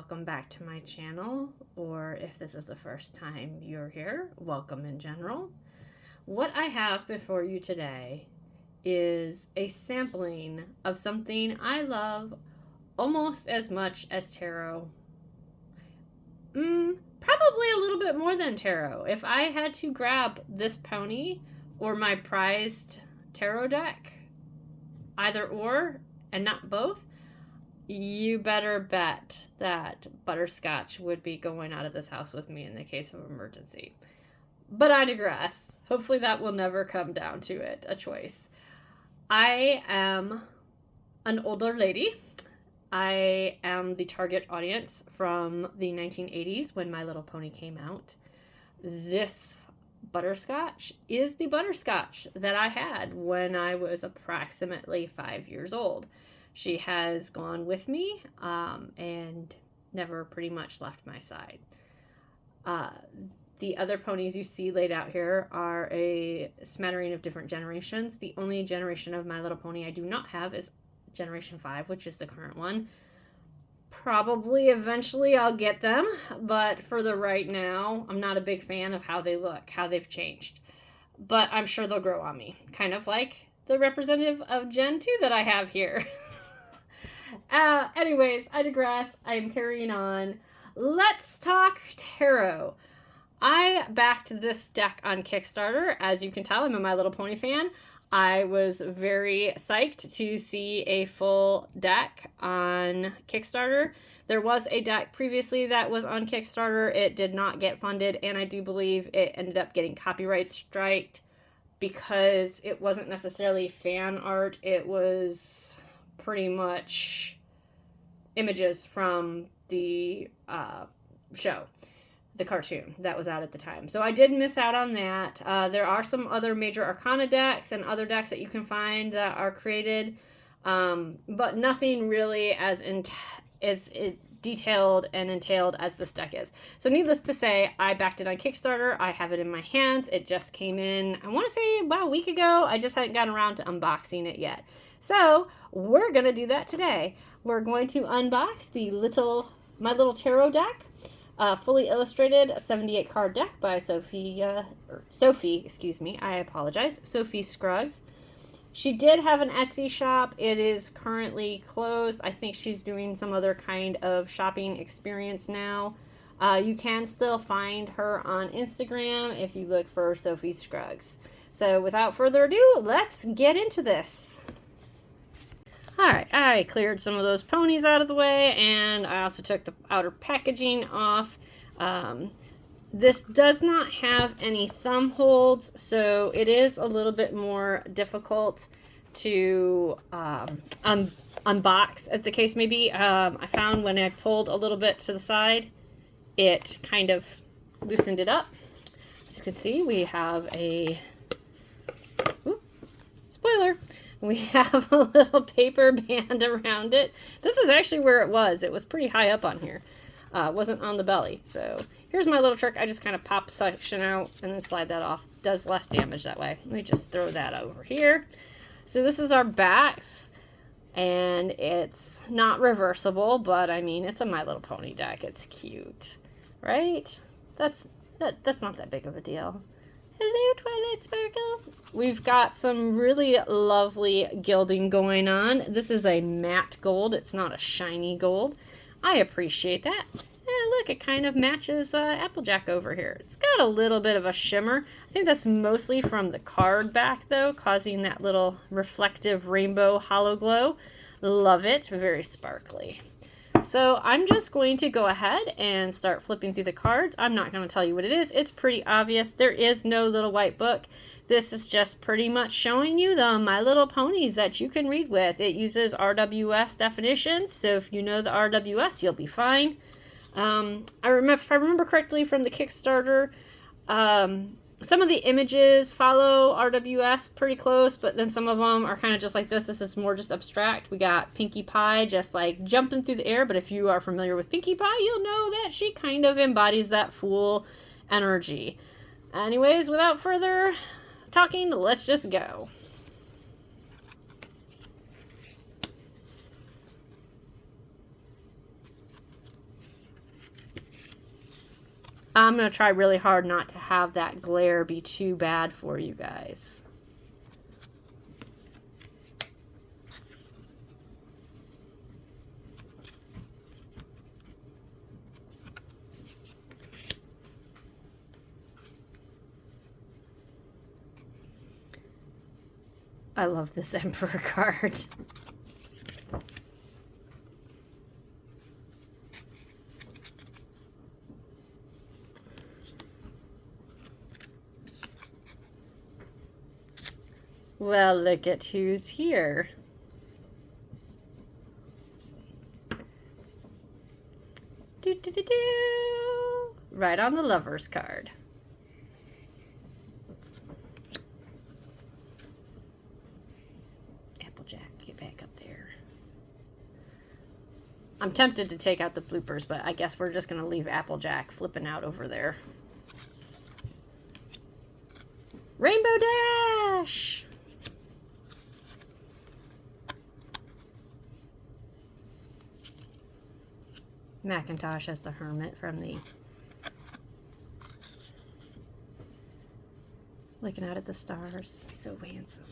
welcome back to my channel, or if this is the first time you're here, welcome in general. What I have before you today is a sampling of something I love almost as much as tarot. Probably a little bit more than tarot. If I had to grab this pony or my prized tarot deck, either or and not both, you better bet that Butterscotch would be going out of this house with me in the case of emergency. But I digress. Hopefully that will never come down to it, a choice. I am an older lady. I am the target audience from the 1980s when My Little Pony came out. This Butterscotch is the Butterscotch that I had when I was approximately 5 years old. She has gone with me and never pretty much left my side. The other ponies you see laid out here are a smattering of different generations. The only generation of My Little Pony I do not have is Generation 5, which is the current one. Probably eventually I'll get them, but for the right now, I'm not a big fan of how they look, how they've changed. But I'm sure they'll grow on me, kind of like the representative of Gen 2 that I have here. Anyways, I digress. I am carrying on. Let's talk tarot. I backed this deck on Kickstarter. As you can tell, I'm a My Little Pony fan. I was very psyched to see a full deck on Kickstarter. There was a deck previously that was on Kickstarter. It did not get funded, and I do believe it ended up getting copyright striked because it wasn't necessarily fan art. It was pretty much images from the show, the cartoon that was out at the time. So I did miss out on that. There are some other major arcana decks and other decks that you can find that are created, but nothing really as detailed and entailed as this deck is. So needless to say, I backed it on Kickstarter. I have it in my hands. It just came in, I want to say about a week ago. I just hadn't gotten around to unboxing it yet. So we're going to do that today. We're going to unbox the My Little Tarot deck. Fully illustrated 78 card deck by Sophie, excuse me, I apologize, Sophie Scruggs. She did have an Etsy shop. It is currently closed. I think she's doing some other kind of shopping experience now. You can still find her on Instagram if you look for Sophie Scruggs. So without further ado, let's get into this. Alright, I cleared some of those ponies out of the way, and I also took the outer packaging off. This does not have any thumb holds, so it is a little bit more difficult to unbox, as the case may be. I found when I pulled a little bit to the side, it kind of loosened it up. As you can see, we have a... spoiler! We have a little paper band around it. This is actually where it was. It was pretty high up on here. It wasn't on the belly. So here's my little trick. I just kind of pop section out and then slide that off. Does less damage that way. Let me just throw that over here. So this is our backs. And it's not reversible, but I mean, it's a My Little Pony deck. It's cute, right? That's not that big of a deal. Hello, Twilight Sparkle. We've got some really lovely gilding going on. This is a matte gold. It's not a shiny gold. I appreciate that. And look, it kind of matches Applejack over here. It's got a little bit of a shimmer. I think that's mostly from the card back, though, causing that little reflective rainbow hollow glow. Love it. Very sparkly. So I'm just going to go ahead and start flipping through the cards. I'm not going to tell you what it is. It's pretty obvious. There is no little white book. This is just pretty much showing you the My Little Ponies that you can read with. It uses RWS definitions, so if you know the RWS, you'll be fine. If I remember correctly from the Kickstarter, some of the images follow RWS pretty close, but then some of them are kind of just like this. This is more just abstract. We got Pinkie Pie just like jumping through the air, but if you are familiar with Pinkie Pie, you'll know that she kind of embodies that fool energy. Anyways, without further talking, let's just go. I'm going to try really hard not to have that glare be too bad for you guys. I love this Emperor card. Well, look at who's here. Do, do, do, do. Right on the Lover's card. Applejack, get back up there. I'm tempted to take out the bloopers, but I guess we're just going to leave Applejack flipping out over there. Rainbow Dash! Macintosh as the Hermit from the looking out at the stars. So handsome.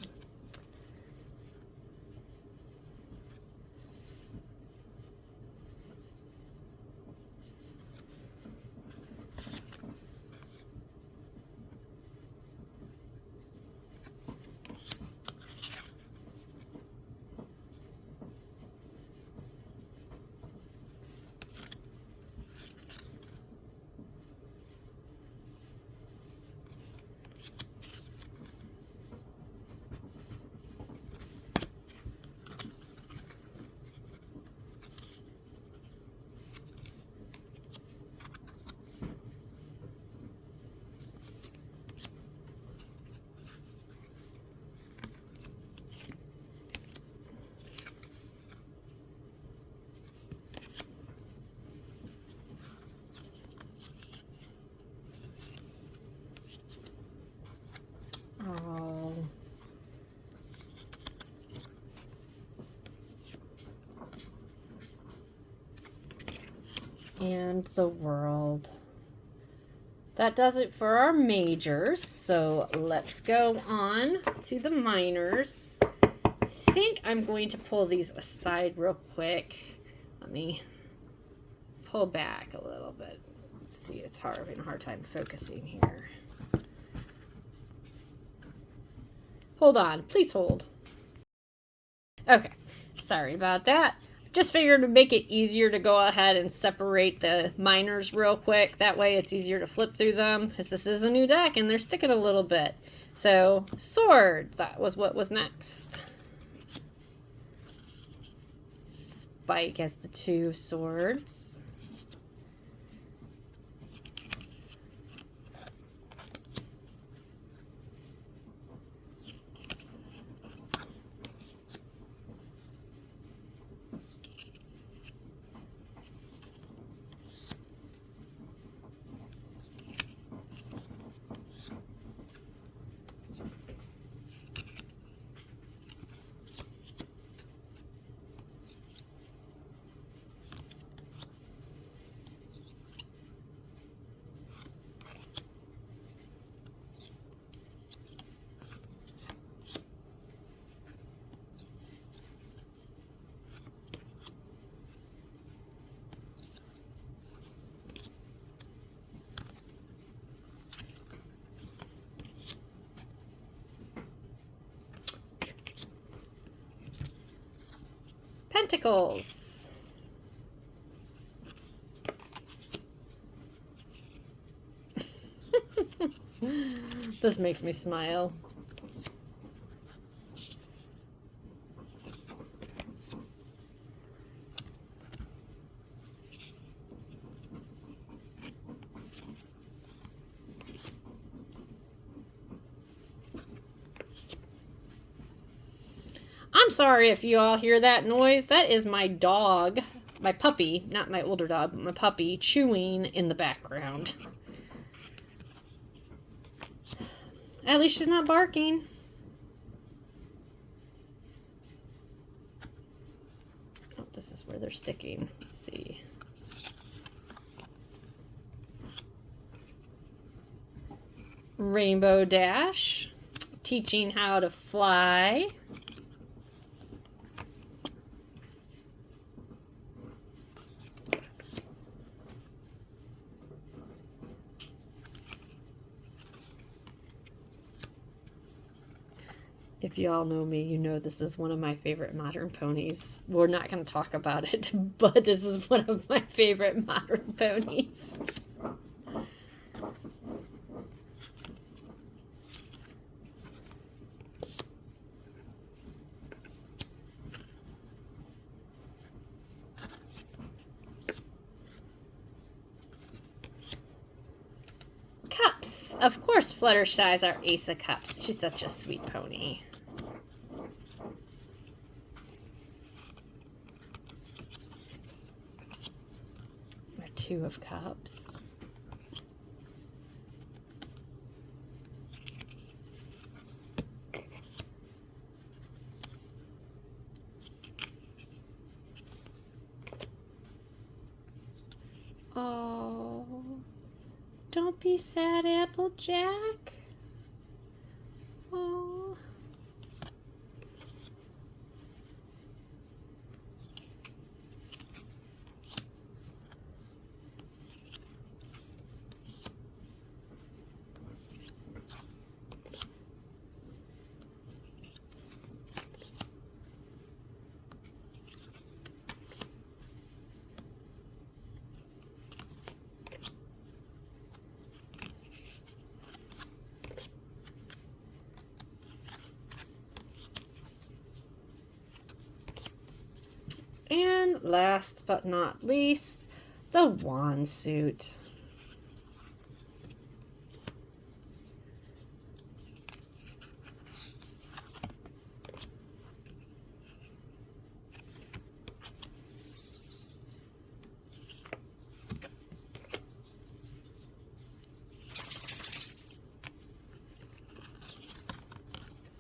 Oh. And the world. That does it for our majors. So let's go on to the minors. I think I'm going to pull these aside real quick. Let me pull back a little bit. Let's see, it's having a hard time focusing here. Hold on, please hold. Okay, sorry about that. Just figured to make it easier to go ahead and separate the minors real quick. That way it's easier to flip through them, because this is a new deck and they're sticking a little bit. So, swords, that was what was next. Spike has the 2 swords. Pentacles. This makes me smile. I'm sorry if you all hear that noise. That is my dog, my puppy, not my older dog, but my puppy, chewing in the background. At least she's not barking. Oh, this is where they're sticking. Let's see. Rainbow Dash, teaching how to fly. If you all know me, you know this is one of my favorite modern ponies. We're not going to talk about it, but this is one of my favorite modern ponies. Cups. Of course, Fluttershy is our ace of cups. She's such a sweet pony. Two of cups. Oh, don't be sad, Applejack. Oh. And last but not least, the wand suit.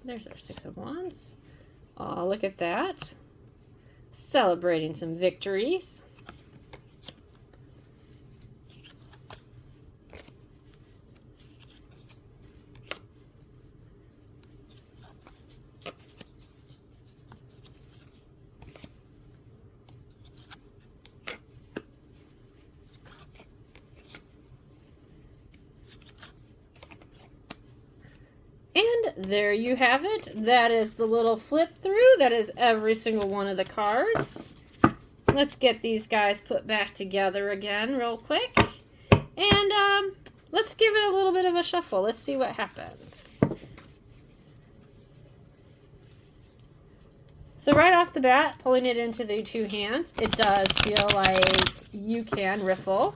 There's our 6 of wands. Oh, look at that. Celebrating some victories. And there you have it. That is the little flip through. That is every single one of the cards. Let's get these guys put back together again real quick. And let's give it a little bit of a shuffle. Let's see what happens. So right off the bat, pulling it into the 2 hands, it does feel like you can riffle.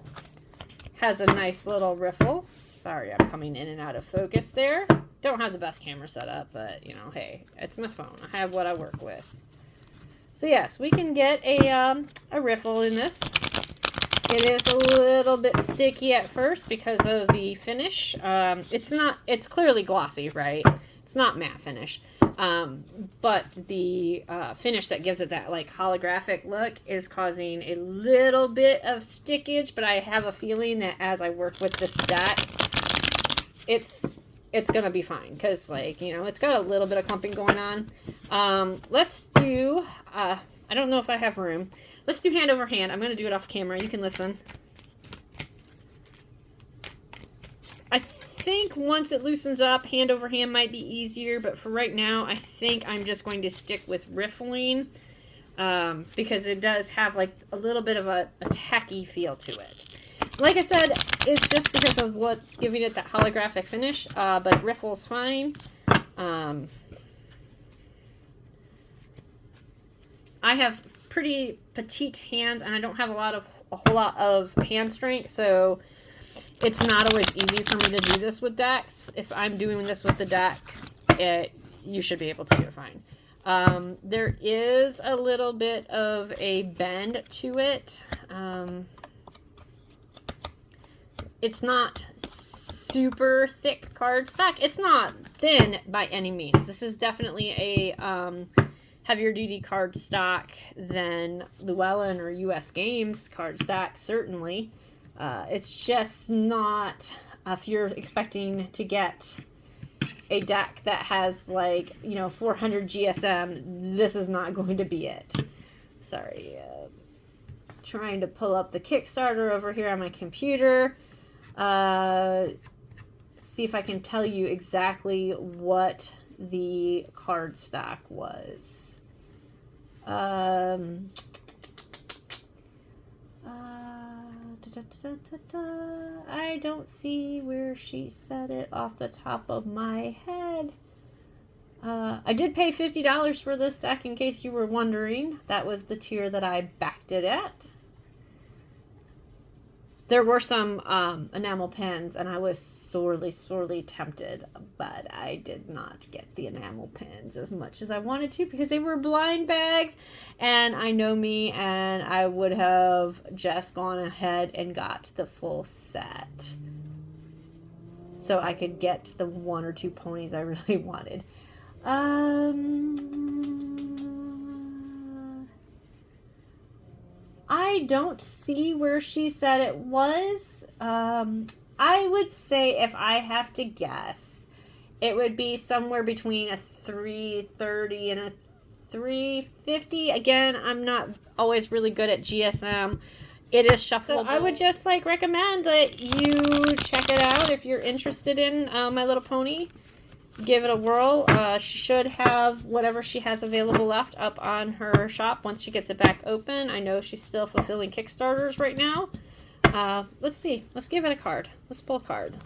Has a nice little riffle. Sorry, I'm coming in and out of focus there. Don't have the best camera set up, but, you know, hey, it's my phone. I have what I work with. So, yes, we can get a riffle in this. It is a little bit sticky at first because of the finish. It's clearly glossy, right? It's not matte finish. But the finish that gives it that, like, holographic look is causing a little bit of stickage, but I have a feeling that as I work with this deck, it's going to be fine because, like, you know, it's got a little bit of clumping going on. Let's do, I don't know if I have room. Let's do hand over hand. I'm going to do it off camera. You can listen. I think once it loosens up, hand over hand might be easier, but for right now, I think I'm just going to stick with riffling because it does have, like, a little bit of a tacky feel to it. Like I said, it's just because of what's giving it that holographic finish, but riffle's fine. I have pretty petite hands, and I don't have a whole lot of hand strength, so it's not always easy for me to do this with decks. If I'm doing this with the deck, you should be able to do it fine. There is a little bit of a bend to it. It's not super thick cardstock. It's not thin by any means. This is definitely a heavier duty cardstock than Llewellyn or US Games cardstock, certainly. It's just not if you're expecting to get a deck that has like, 400 GSM, this is not going to be it. Sorry. Trying to pull up the Kickstarter over here on my computer. See if I can tell you exactly what the card stock was. I don't see where she said it off the top of my head. I did pay $50 for this deck, in case you were wondering. That was the tier that I backed it at. There were some enamel pins, and I was sorely tempted, but I did not get the enamel pins as much as I wanted to because they were blind bags, and I know me, and I would have just gone ahead and got the full set so I could get the 1 or 2 ponies I really wanted. I don't see where she said it was. I would say, if I have to guess, it would be somewhere between a 330 and a 350. Again, I'm not always really good at GSM. It is shuffleable. So I would just recommend that you check it out if you're interested in My Little Pony. Give it a whirl. She should have whatever she has available left up on her shop once she gets it back open. I know she's still fulfilling Kickstarters right now. Let's see. Let's give it a card. Let's pull a card.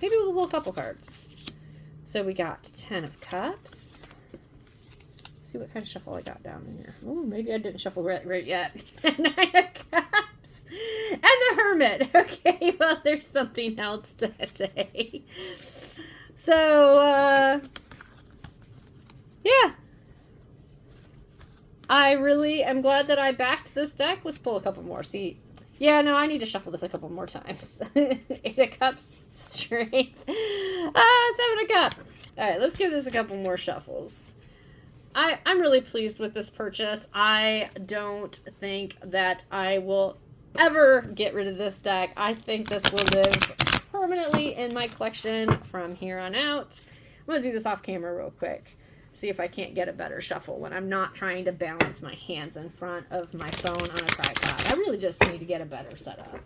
Maybe we'll pull a couple cards. So we got 10 of Cups. Let's see what kind of shuffle I got down in here. Oh, maybe I didn't shuffle right yet. 9 of Cups. And the Hermit. Okay, well, there's something else to say. So, yeah. I really am glad that I backed this deck. Let's pull a couple more. See, yeah, no, I need to shuffle this a couple more times. 8 of Cups, Strength. 7 of Cups. All right, let's give this a couple more shuffles. I'm really pleased with this purchase. I don't think that I will ever get rid of this deck. I think this will live permanently in my collection from here on out. I'm going to do this off camera real quick. See if I can't get a better shuffle when I'm not trying to balance my hands in front of my phone on a tripod. I really just need to get a better setup.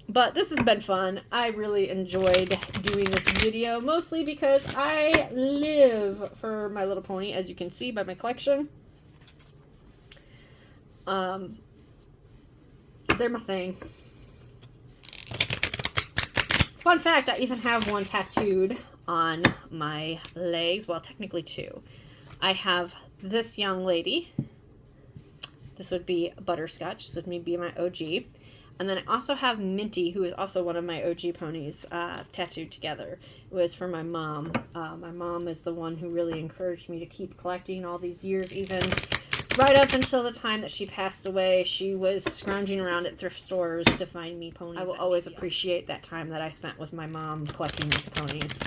But this has been fun. I really enjoyed doing this video, mostly because I live for My Little Pony, as you can see by my collection. They're my thing. Fun fact, I even have one tattooed on my legs. Well, technically 2. I have this young lady. This would be Butterscotch. This would be my OG. And then I also have Minty, who is also one of my OG ponies, tattooed together. It was for my mom. My mom is the one who really encouraged me to keep collecting all these years, even right up until the time that she passed away. She was scrounging around at thrift stores to find me ponies. I will always appreciate that time that I spent with my mom collecting these ponies.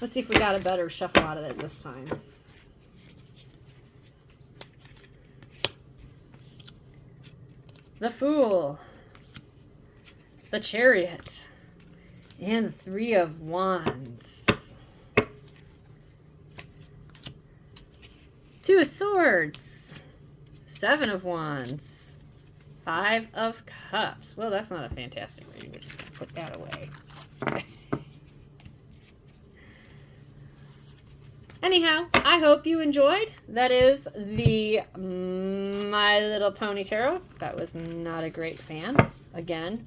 Let's see if we got a better shuffle out of it this time. The Fool, the Chariot, and the 3 of Wands. 2 of Swords, 7 of Wands, 5 of Cups. Well, that's not a fantastic reading. We're just going to put that away. Anyhow, I hope you enjoyed. That is the My Little Pony Tarot. That was not a great fan. Again,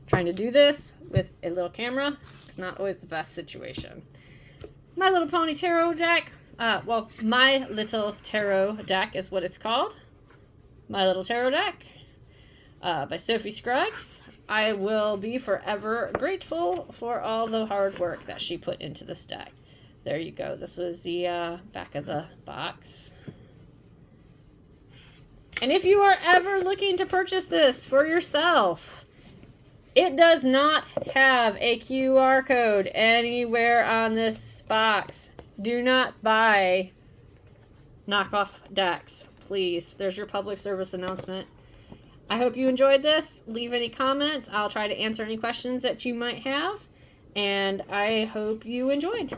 trying to do this with a little camera, it's not always the best situation. My Little Pony Tarot deck. Well, My Little Tarot deck is what it's called. My Little Tarot deck by Sophie Scruggs. I will be forever grateful for all the hard work that she put into this deck. There you go. This was the back of the box. And if you are ever looking to purchase this for yourself, it does not have a QR code anywhere on this box. Do not buy knockoff decks, please. There's your public service announcement. I hope you enjoyed this. Leave any comments. I'll try to answer any questions that you might have. And I hope you enjoyed.